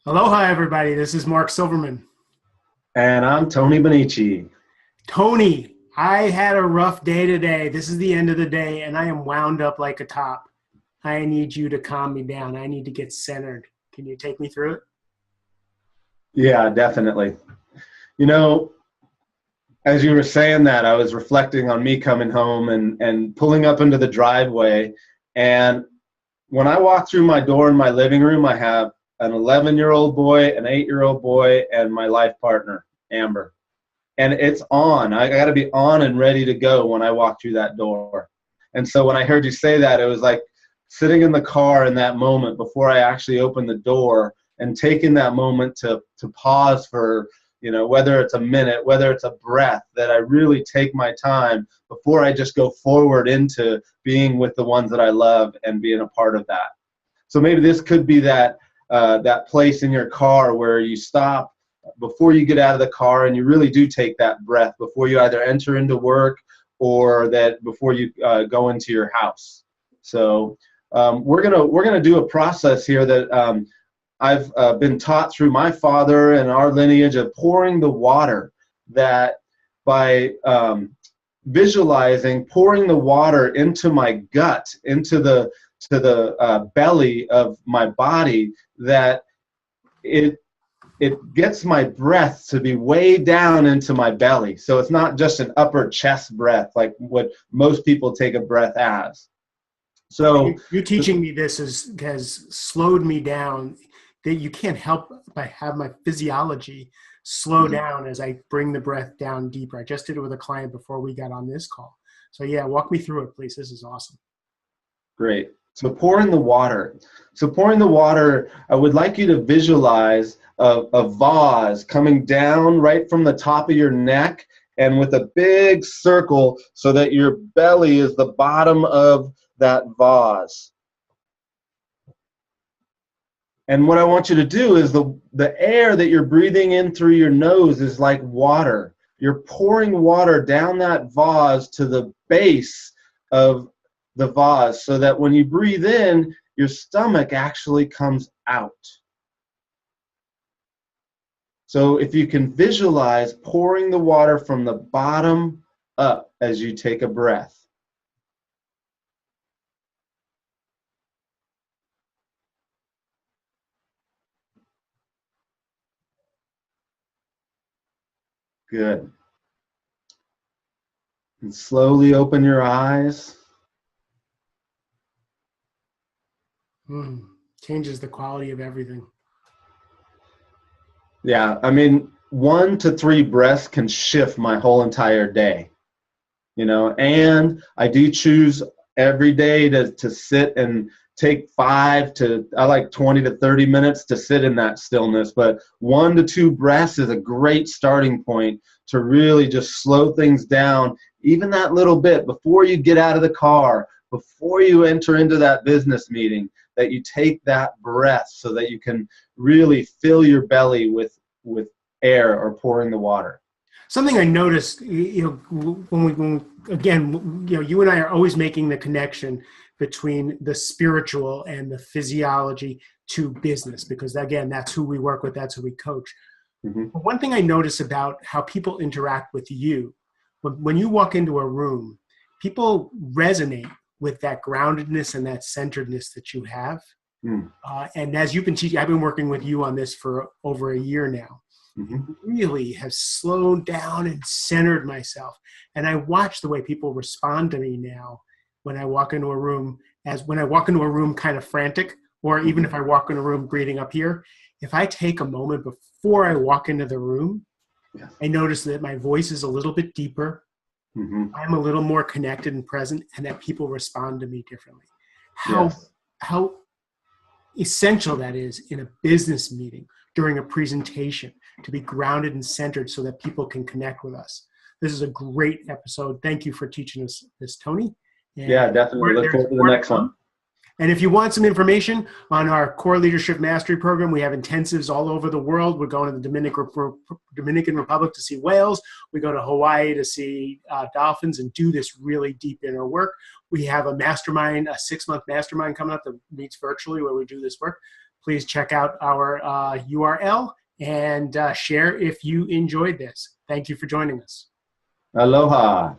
Aloha, everybody. This is Mark Silverman. And I'm Tony Bonnici. Tony, I had a rough day today. This is the end of the day, and I am wound up like a top. I need you to calm me down. I need to get centered. Can you take me through it? Yeah, definitely. You know, as you were saying that, I was reflecting on me coming home and pulling up into the driveway. And when I walk through my door in my living room, I have an 11-year-old boy, an 8-year-old boy, and my life partner, Amber. And it's on. I got to be on and ready to go when I walk through that door. And so when I heard you say that, it was like sitting in the car in that moment before I actually opened the door and taking that moment to pause for, whether it's a minute, whether it's a breath, that I really take my time before I just go forward into being with the ones that I love and being a part of that. So maybe this could be that place in your car where you stop before you get out of the car and you really do take that breath before you either enter into work or that before you go into your house. So we're gonna do a process here that I've been taught through my father and our lineage of pouring the water. That by visualizing pouring the water into my gut, into the belly of my body, that it gets my breath to be way down into my belly. So it's not just an upper chest breath like what most people take a breath as. So You teaching me this has slowed me down. That you can't help but have my physiology slow down as I bring the breath down deeper. I just did it with a client before we got on this call. So yeah, walk me through it, please. This is awesome. great. So pouring the water. So pouring the water, I would like you to visualize a vase coming down right from the top of your neck and with a big circle so that your belly is the bottom of that vase. And what I want you to do is the air that you're breathing in through your nose is like water. You're pouring water down that vase to the base of the vase so that when you breathe in, your stomach actually comes out. So if you can visualize pouring the water from the bottom up as you take a breath. Good. And slowly open your eyes. Changes the quality of everything. Yeah, I mean, 1 to 3 breaths can shift my whole entire day, and I do choose every day to sit and take I like 20 to 30 minutes to sit in that stillness, but 1 to 2 breaths is a great starting point to really just slow things down, even that little bit before you get out of the car, before you enter into that business meeting, that you take that breath so that you can really fill your belly with air or pouring the water. Something I noticed, when again, you and I are always making the connection between the spiritual and the physiology to business, because again, that's who we work with, that's who we coach. But one thing I notice about how people interact with you, when you walk into a room, people resonate with that groundedness and that centeredness that you have. And as you've been teaching, I've been working with you on this for over a year now. Really have slowed down and centered myself. And I watch the way people respond to me now when I walk into a room, as when I walk into a room kind of frantic, or even if I walk in a room breathing up here, if I take a moment before I walk into the room, I notice that my voice is a little bit deeper. I'm a little more connected and present, and that people respond to me differently. How essential that is in a business meeting, during a presentation, to be grounded and centered so that people can connect with us. This is a great episode. Thank you for teaching us this, Tony. And yeah, definitely. Look forward to the next one. And if you want some information on our Core Leadership Mastery Program, we have intensives all over the world. We're going to the Dominican Republic to see whales. We go to Hawaii to see dolphins and do this really deep inner work. We have a mastermind, a 6-month mastermind coming up that meets virtually where we do this work. please check out our URL and share if you enjoyed this. Thank you for joining us. Aloha.